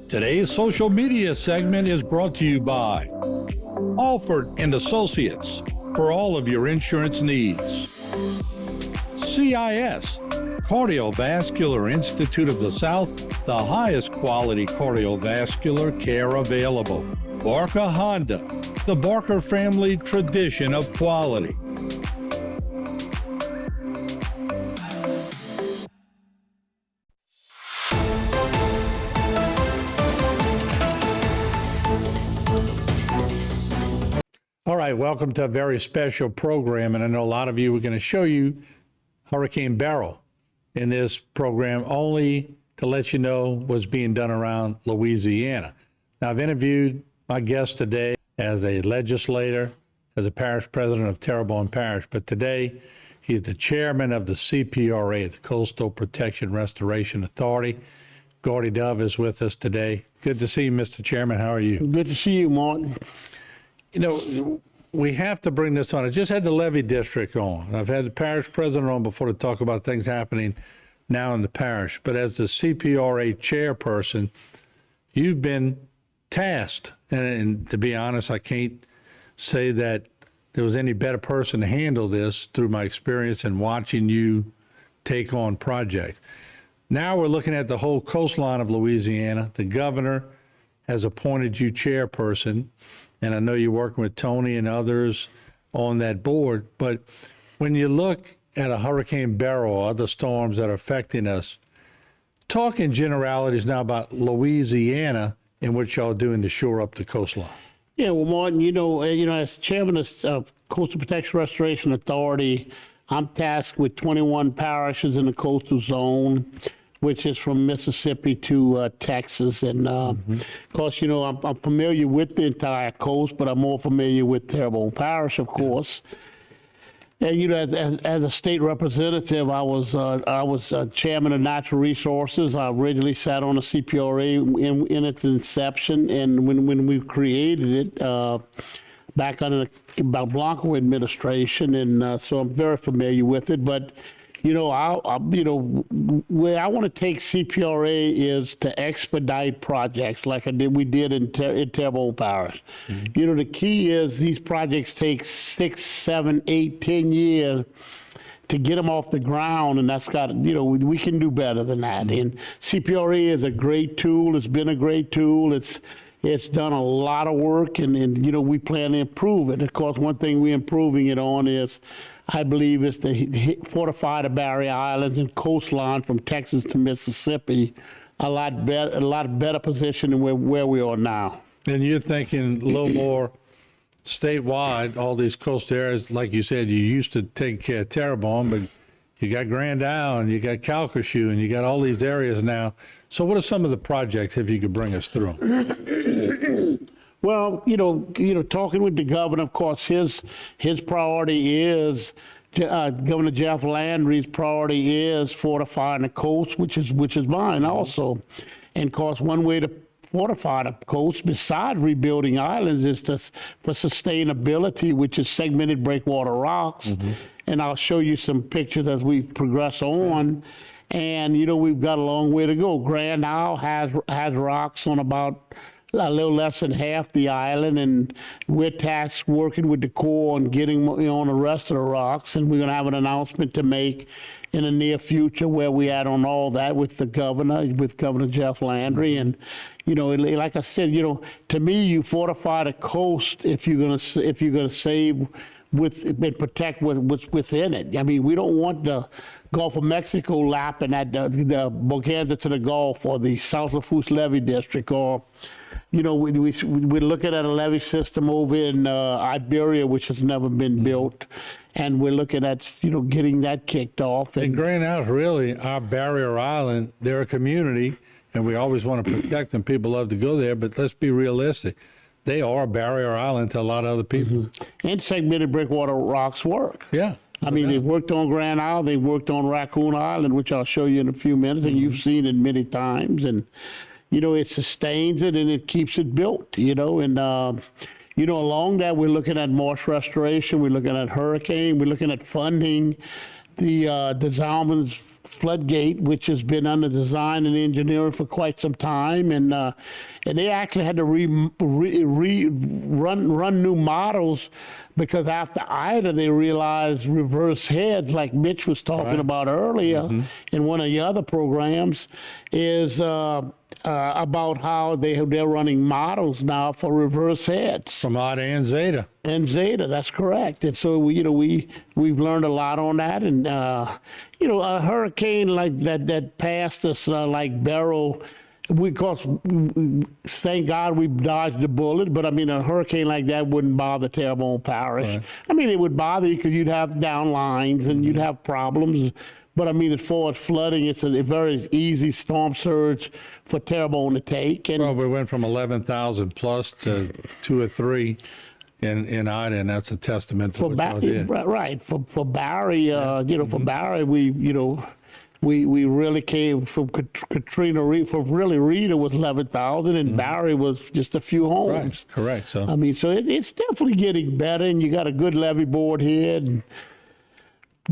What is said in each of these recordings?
Today's social media segment is brought to you by Alford and Associates for all of your insurance needs. CIS, Cardiovascular Institute of the South, the highest quality cardiovascular care available. Barker Honda, the Barker family tradition of quality. All right, welcome to a very special program, and I know a lot of you are going to show you Hurricane Beryl in this program only to let you know what's being done around Louisiana. Now, I've interviewed my guest today as a legislator, as a parish president of Terrebonne Parish, but today he's the chairman of the CPRA, the Coastal Protection Restoration Authority. Gordy Dove is with us today. Good to see you, Mr. Chairman. How are you? Good to see you, Martin. You know, we have to bring this on. I just had the levee district on. I've had the parish president on before to talk about things happening now in the parish. But as the CPRA chairperson, you've been tasked. And to be honest, I can't say that there was any better person to handle this through my experience in watching you take on projects. Now we're looking at the whole coastline of Louisiana. The governor has appointed you chairperson. And I know you're working with Tony and others on that board. But when you look at a Hurricane Beryl or other storms that are affecting us, talk in generalities now about Louisiana and what y'all doing to shore up the coastline. Yeah, well, Martin, as chairman of Coastal Protection Restoration Authority, I'm tasked with 21 parishes in the coastal zone, which is from Mississippi to Texas. And of course, I'm familiar with the entire coast, but I'm more familiar with Terrebonne Parish, of course. And as a state representative, I was chairman of Natural Resources. I originally sat on the CPRA in its inception, and when we created it back under the Blanco administration, and so I'm very familiar with it. But where I want to take CPRA is to expedite projects like we did in Terrebonne Parish. The key is these projects take 6, 7, 8, 10 years to get them off the ground, and that's got, we can do better than that. And CPRA is a great tool. It's been a great tool. It's done a lot of work, and we plan to improve it. Of course, one thing we're improving it on is, I believe, is to fortify the barrier islands and coastline from Texas to Mississippi a lot better position than where we are now. And you're thinking a little more statewide, all these coastal areas, like you said, you used to take care of Terrebonne, but you got Grand Isle and you got Calcasieu and you got all these areas now. So what are some of the projects, if you could bring us through them? Well, talking with the governor, of course, his priority is, Governor Jeff Landry's priority is fortifying the coast, which is mine also. And of course, one way to fortify the coast, besides rebuilding islands, is for sustainability, which is segmented breakwater rocks. And I'll show you some pictures as we progress on. And we've got a long way to go. Grand Isle has rocks on about a little less than half the island, and we're tasked working with the Corps on getting on the rest of the rocks, and we're going to have an announcement to make in the near future where we at on all that with Governor Jeff Landry. And like I said, to me, you fortify the coast if you're going to save and protect what's within it. I mean, we don't want the Gulf of Mexico lapping at the Boganza to the Gulf or the South Lafourche levee district, or we're looking at a levee system over in Iberia, which has never been built, and we're looking at getting that kicked off. And Grand Isle's really our barrier island. They're a community, and we always want to protect them. People love to go there, but let's be realistic. They are a barrier island to a lot of other people. And segmented breakwater rocks work. Yeah. I mean, they've worked on Grand Isle, they've worked on Raccoon Island, which I'll show you in a few minutes, and you've seen it many times. And it sustains it and it keeps it built, and along that, we're looking at marsh restoration, we're looking at hurricane, we're looking at funding the disarmament floodgate, which has been under design and engineering for quite some time, and they actually had to run new models because after Ida they realized reverse heads, like Mitch was talking about earlier in one of the other programs, is about how they're running models now for reverse heads. From Ida and Zeta. And Zeta, that's correct. And so we've learned a lot on that. And a hurricane like that passed us like Beryl. Thank God we dodged the bullet. But I mean, a hurricane like that wouldn't bother Terrebonne Parish. Right. I mean, it would bother you because you'd have downlines and you'd have problems. But I mean, as far as flooding, it's a very easy storm surge for Terrebonne to take. And well, we went from 11,000 plus to 2 or 3 in Ida, and that's a testament to what y'all did. Right. For Barry, for Barry, we really came from Katrina. From really Rita was 11,000, and Barry was just a few homes. Right. Correct. So I mean, so it's definitely getting better, and you got a good levee board here. And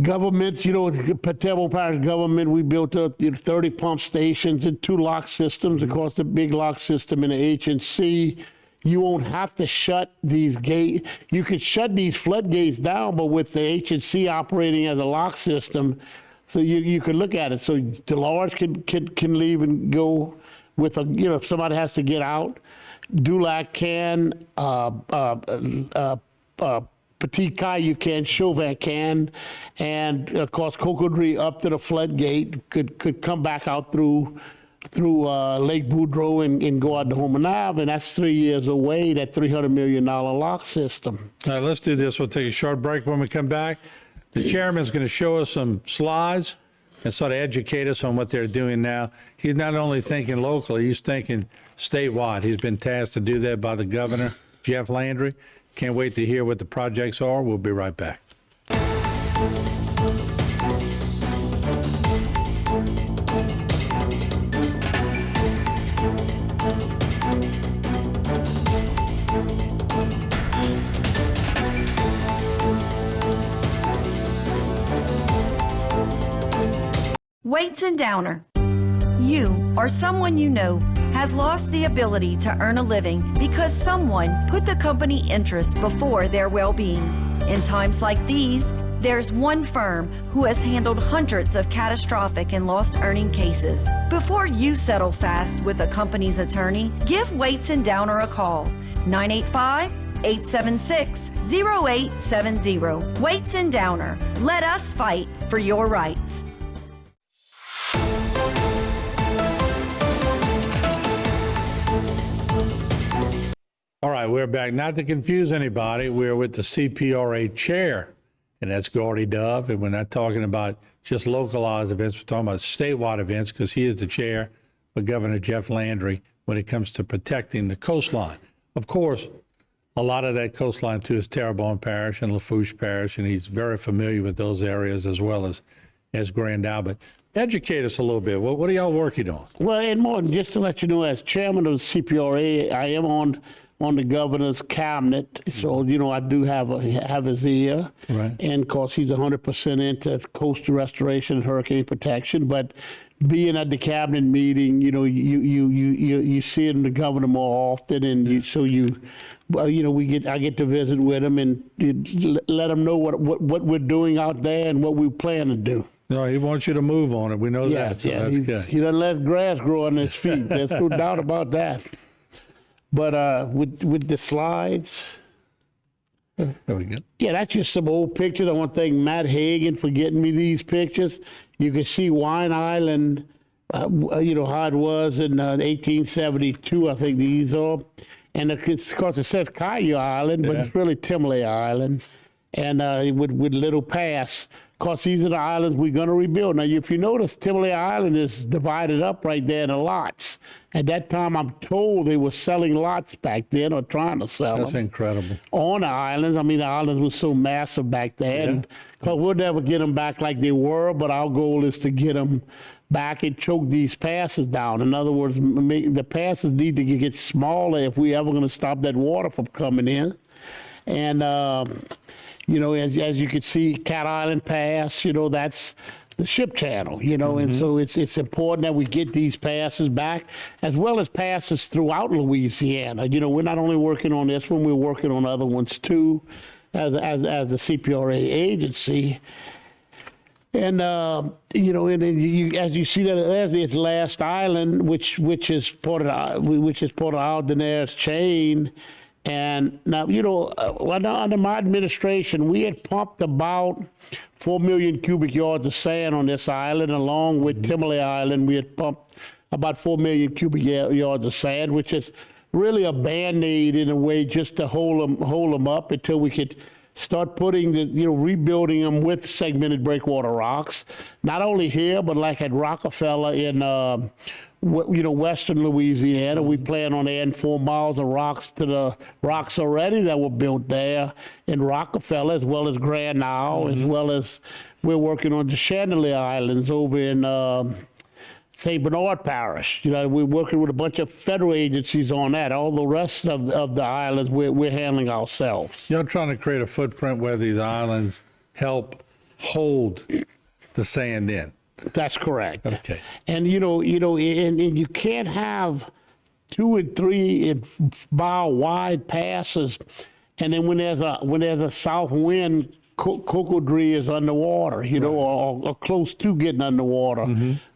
governments, Terrebonne Parish government, we built up 30 pump stations and 2 lock systems. Of course, the big lock system in the H&C. You won't have to shut these gates. You could shut these floodgates down, but with the H&C operating as a lock system, so you can look at it. So Dolores can leave and go with if somebody has to get out. Dulac can, Petit Caillou can, Chauvin can, and of course Cocodrie up to the floodgate could come back out through Lake Boudreaux and go out to Houma, and that's 3 years away, that $300 million lock system. All right, let's do this. We'll take a short break. When we come back, the chairman's going to show us some slides and sort of educate us on what they're doing now. He's not only thinking locally, he's thinking statewide. He's been tasked to do that by the governor, Jeff Landry. Can't wait to hear what the projects are. We'll be right back. Weights and Downer. You or someone you know has lost the ability to earn a living because someone put the company interests before their well-being. In times like these, there's one firm who has handled hundreds of catastrophic and lost earning cases. Before you settle fast with a company's attorney, give Weights and Downer a call. 985-876-0870. Weights and Downer. Let us fight for your rights. All right, we're back. Not to confuse anybody, we're with the CPRA chair, and that's Gordy Dove. And we're not talking about just localized events. We're talking about statewide events because he is the chair for Governor Jeff Landry when it comes to protecting the coastline. Of course, a lot of that coastline, too, is Terrebonne Parish and Lafourche Parish, and he's very familiar with those areas as well as Grand Albert. Educate us a little bit. What are y'all working on? Well, and more, just to let you know, as chairman of the CPRA, I am on the governor's cabinet, so I do have his ear, right. And of course he's 100% into coastal restoration and hurricane protection. But being at the cabinet meeting, you see the governor more often, and I get to visit with him and let him know what we're doing out there and what we plan to do. No, he wants you to move on it. We know that. So that's good. He doesn't let grass grow on his feet. There's no doubt about that. But with the slides, there we go. Yeah, that's just some old pictures. I want to thank Matt Hagan for getting me these pictures. You can see Wine Island, how it was in 1872. I think these are, and of course it says Caillou Island, but it's really Timley Island, and with Little Pass. Of course, these are the islands we're going to rebuild. Now, if you notice, Timley Island is divided up right there into lots. At that time, I'm told they were selling lots back then or trying to sell them. That's incredible. On the islands. I mean, the islands were so massive back then. Because we'll never get them back like they were, but our goal is to get them back and choke these passes down. In other words, the passes need to get smaller if we're ever going to stop that water from coming in. And as you can see, Cat Island Pass, that's ship channel, you know, and so it's important that we get these passes back, as well as passes throughout Louisiana. You know, we're not only working on this one, we're working on other ones too, as the CPRA agency. And you know, and as you see that it's Last Island, which is part of Aldenair's chain. And now, you know, under my administration, we had pumped about 4 million cubic yards of sand on this island, along with Timberlake Island. We had pumped about 4 million cubic yards of sand, which is really a Band-Aid in a way, just to hold them up until we could start putting rebuilding them with segmented breakwater rocks, not only here, but like at Rockefeller in, western Louisiana. We plan on adding 4 miles of rocks to the rocks already that were built there in Rockefeller, as well as Grand Isle, as well as we're working on the Chandelier Islands over in St. Bernard Parish. You know, we're working with a bunch of federal agencies on that. All the rest of the islands we're handling ourselves. You're trying to create a footprint where these islands help hold the sand in. That's correct. Okay. And and you can't have 2 and 3 mile wide passes, and then when there's a south wind, Cocoa Tree is underwater, or close to getting underwater.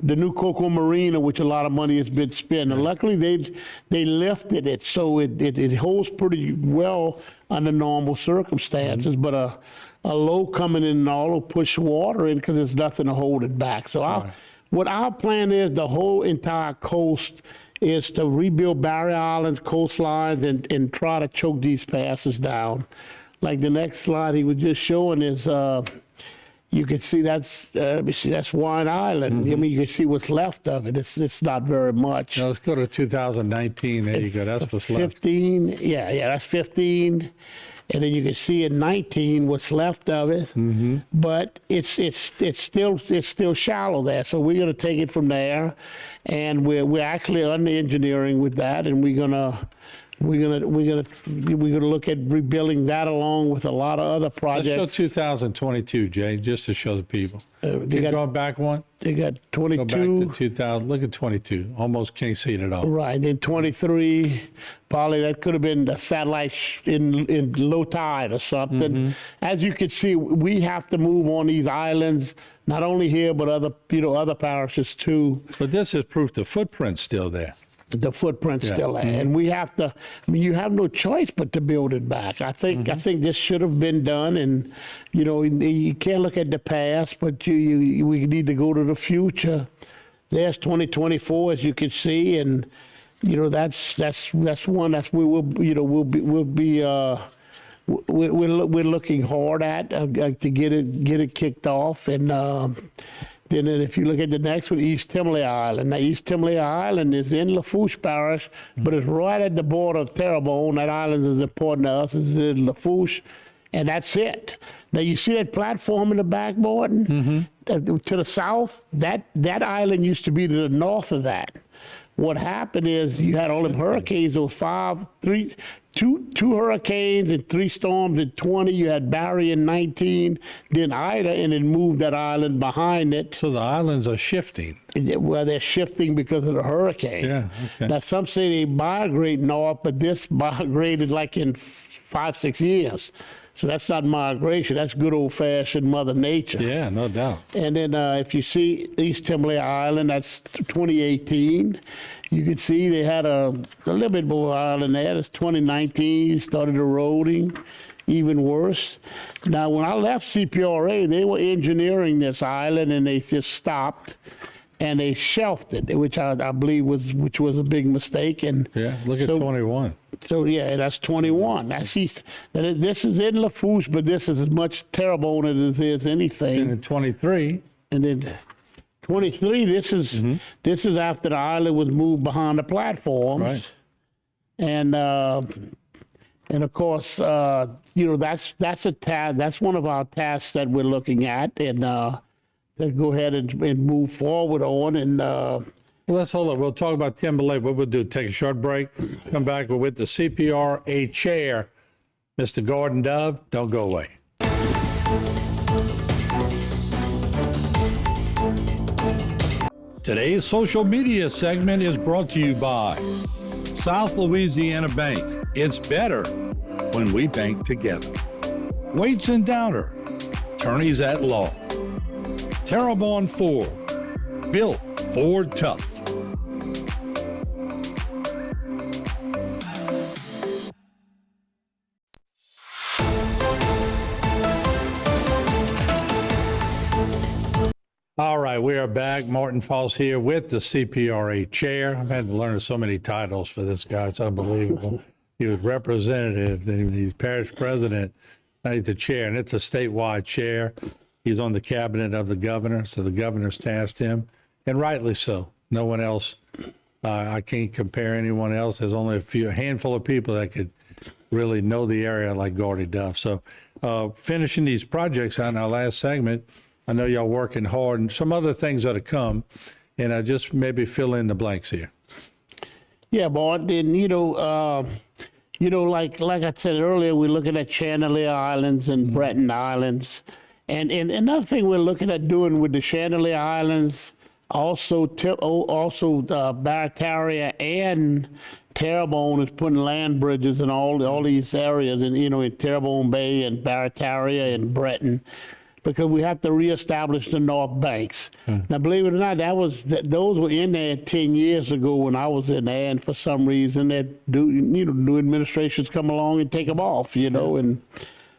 The new Cocoa Marina, which a lot of money has been spent, and luckily they lifted it so it holds pretty well under normal circumstances. But a low coming in and all will push water in because there's nothing to hold it back. So what our plan is, the whole entire coast is to rebuild barrier islands, coastlines, and try to choke these passes down. Like the next slide he was just showing is, you can see that's Wine Island. I mean, you can see what's left of it. It's not very much. Now let's go to 2019. There you go. That's what's left. 15. Yeah, that's 15. And then you can see in 19 what's left of it. But it's still shallow there. So we're going to take it from there, and we're actually under engineering with that, and we're gonna look at rebuilding that along with a lot of other projects. Let's show 2022, Jay, just to show the people. Keep going back one. They got 22. Go back to 2000. Look at 22. Almost can't see it at all. Right. Then 23, probably that could have been the satellite in low tide or something. As you can see, we have to move on these islands, not only here but other parishes too. But this is proof the footprint's still there. The footprint's still there, and we have to. I mean, you have no choice but to build it back. I think this should have been done, and you can't look at the past, but we need to go to the future. There's 2024, as you can see, and that's one that's where we're looking hard at to get it kicked off. And then if you look at the next one, East Timberlake Island. Now, East Timberlake Island is in Lafourche Parish, but it's right at the border of Terrebonne. That island is important to us. It's in Lafourche, and that's it. Now, you see that platform in the back, Morton? To the south, that island used to be to the north of that. What happened is you had all them hurricanes, those two hurricanes and 3 storms in 20. You had Barry in 19, then Ida, and then moved that island behind it. So the islands are shifting. Well, they're shifting because of the hurricane. Yeah, okay. Now, some say they migrate north, but this migrated like in 5-6 years. So that's not migration. That's good old-fashioned Mother Nature. Yeah, no doubt. And then if you see East Timberlake Island, that's 2018. You can see they had a little bit more island there. That's 2019, started eroding, even worse. Now, when I left CPRA, they were engineering this island, and they just stopped, and they shelved it, which I believe was a big mistake. And yeah, look at 21. So yeah, that's 21. That's East. This is in Lafourche, but this is as much Terrebonne as it is anything. And in 23. And then 23. This is after the island was moved behind the platforms. Right. And of course, that's a task. That's one of our tasks that we're looking at, and let's go ahead and move forward on. And Well, let's hold on. We'll talk about Timberlake. What we'll do, take a short break, come back. We're with the CPRA chair, Mr. Gordon Dove. Don't go away. Today's social media segment is brought to you by South Louisiana Bank. It's better when we bank together. Waits and Downer, attorneys at law. Terrebonne Ford, built Ford tough. All right, we are back. Martin Foss here with the CPRA chair. I've had to learn so many titles for this guy. It's unbelievable. He was representative, then he's parish president, now he's the chair, and it's a statewide chair. He's on the cabinet of the governor, so the governor's tasked him, and rightly so. No one else, I can't compare anyone else. There's only a handful of people that could really know the area like Gordy Duff. So finishing these projects on our last segment, I know y'all working hard, and some other things that have come, and I just maybe fill in the blanks here. Yeah, Bart, and like I said earlier, we're looking at Chandelier Islands and Breton Islands, and another thing we're looking at doing with the Chandelier Islands, also Barataria and Terrebonne is putting land bridges in all these areas, and in Terrebonne Bay and Barataria and Breton, because we have to reestablish the North Banks. Now, believe it or not, those were in there 10 years ago when I was in there, and for some reason, new administrations come along and take them off, and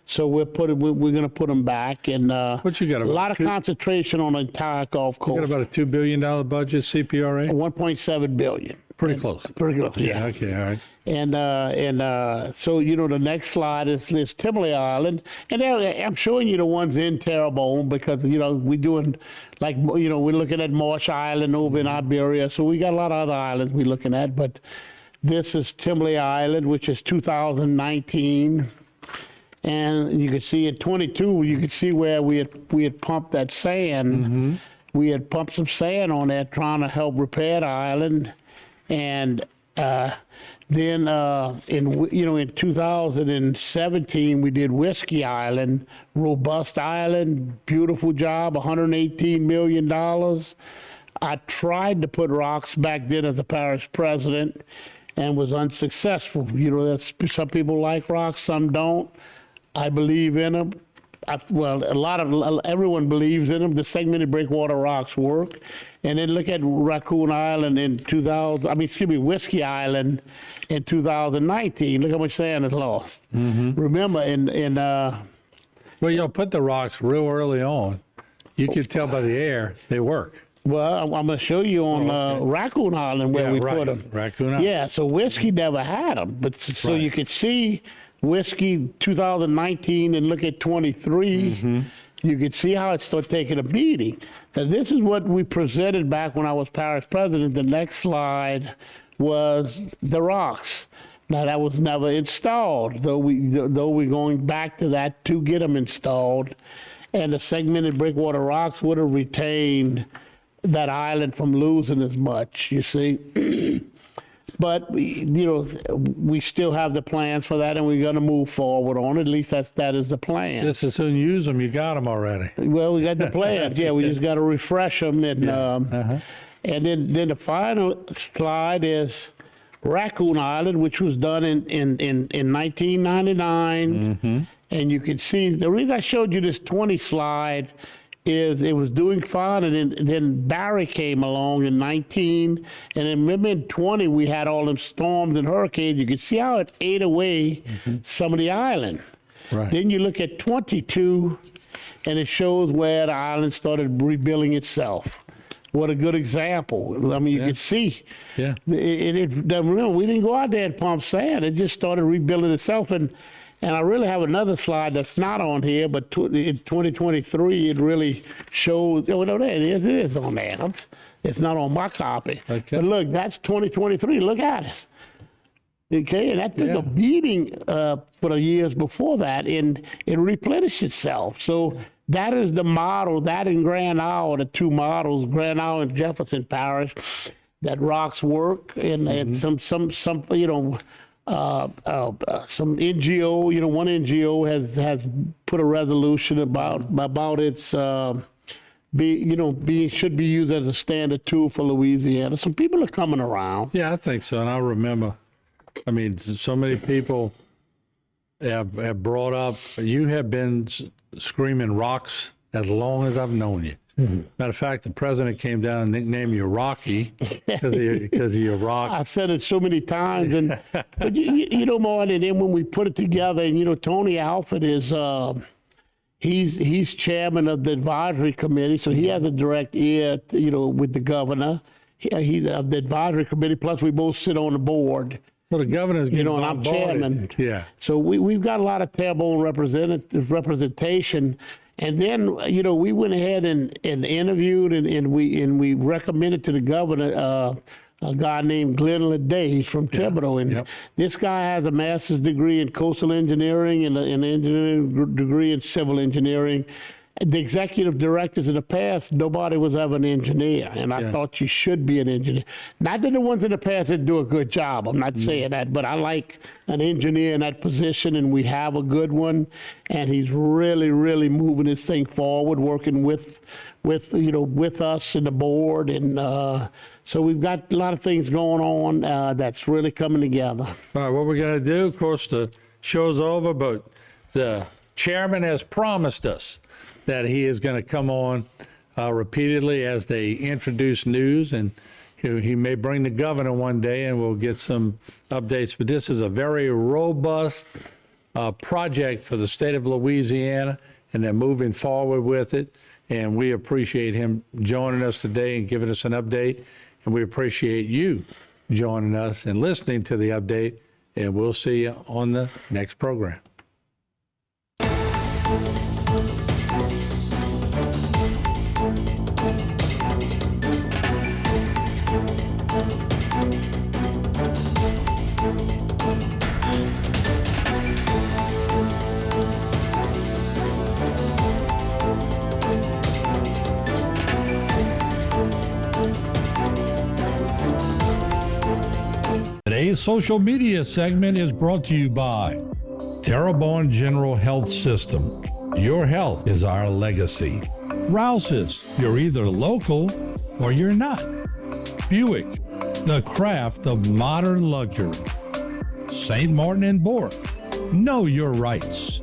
so we're going to put them back, and What you got, a lot of concentration on the entire Gulf Coast. You got about a $2 billion budget, CPRA? 1.7 billion. Pretty close. Pretty close, yeah. Okay, all right. And so the next slide is Timberley Island, and I'm showing you the ones in Terrebonne because we're doing we're looking at Marsh Island over in Iberia, so we got a lot of other islands we're looking at, but this is Timberley Island, which is 2019, and you can see in 22 you can see where we had pumped that sand. We had pumped some sand on there trying to help repair the island. And then in 2017 we did Whiskey Island, robust island, beautiful job, $118 million. I tried to put rocks back then as a parish president and was unsuccessful. That's, some people like rocks, some don't. I believe in them. Everyone believes in them. The segmented breakwater rocks work. And then look at Raccoon Island in Whiskey Island in 2019. Look how much sand is lost. Remember, Well, y'all put the rocks real early on. You could tell by the air they work. Well, I'm going to show you on Raccoon Island where we put them. Raccoon Island. Yeah, so Whiskey never had them. But so you could see Whiskey 2019 and look at 23, you could see how it started taking a beating. Now, this is what we presented back when I was parish president. The next slide was the rocks. Now, that was never installed, though we're going back to that to get them installed. And the segmented breakwater rocks would have retained that island from losing as much, you see. But we still have the plans for that, and we're going to move forward on it. At least that is the plan. Just as soon use them, you got them already. Well, we got the plans. Yeah, we just got to refresh them, and and then the final slide is Raccoon Island, which was done in 1999, and you can see the reason I showed you this 20 slide is it was doing fine, and then Barry came along in 19, and then remember in 20 we had all them storms and hurricanes. You could see how it ate away some of the island. Right. Then you look at 22, and it shows where the island started rebuilding itself. What a good example. I mean, you could see. Yeah. Remember, we didn't go out there and pump sand. It just started rebuilding itself, and I really have another slide that's not on here, but in 2023, it really shows. Oh, no, there it is. It is on there. It's not on my copy. Okay. But look, that's 2023. Look at it. Okay, and that took a beating for the years before that, and it replenished itself. So that is the model. That in Grand Isle, the two models, Grand Isle and Jefferson Parish, that rocks work, and some NGO, one NGO has put a resolution about its should be used as a standard tool for Louisiana. Some people are coming around. Yeah, I think so. And I remember, I mean, so many people have brought up, you have been screaming rocks as long as I've known you. Matter of fact, the president came down and nicknamed you Rocky because of your rock. I said it so many times, but you know, Martin, and then when we put it together, and Tony Alford is he's chairman of the advisory committee, so he has a direct ear, with the governor. He's of the advisory committee. Plus, we both sit on the board. So the governor's getting and I'm chairman. Yeah. So we've got a lot of Terrebonne representation. And then, we went ahead and interviewed and we recommended to the governor a guy named Glenn Leday. He's from Thibodeau. And this guy has a master's degree in coastal engineering and an engineering degree in civil engineering. The executive directors in the past, nobody was ever an engineer, and I thought you should be an engineer. Not that the ones in the past that do a good job, I'm not saying that, but I like an engineer in that position, and we have a good one, and he's really, really moving this thing forward, working with us and the board, and so we've got a lot of things going on that's really coming together. All right, what we're going to do, of course, the show's over, but the chairman has promised us that he is going to come on repeatedly as they introduce news, and he may bring the governor one day and we'll get some updates. But this is a very robust project for the state of Louisiana, and they're moving forward with it. And we appreciate him joining us today and giving us an update. And we appreciate you joining us and listening to the update. And we'll see you on the next program. Today's social media segment is brought to you by Terrebonne General Health System. Your health is our legacy. Rouse's, you're either local or you're not. Buick, the craft of modern luxury. St. Martin and Bourke, know your rights.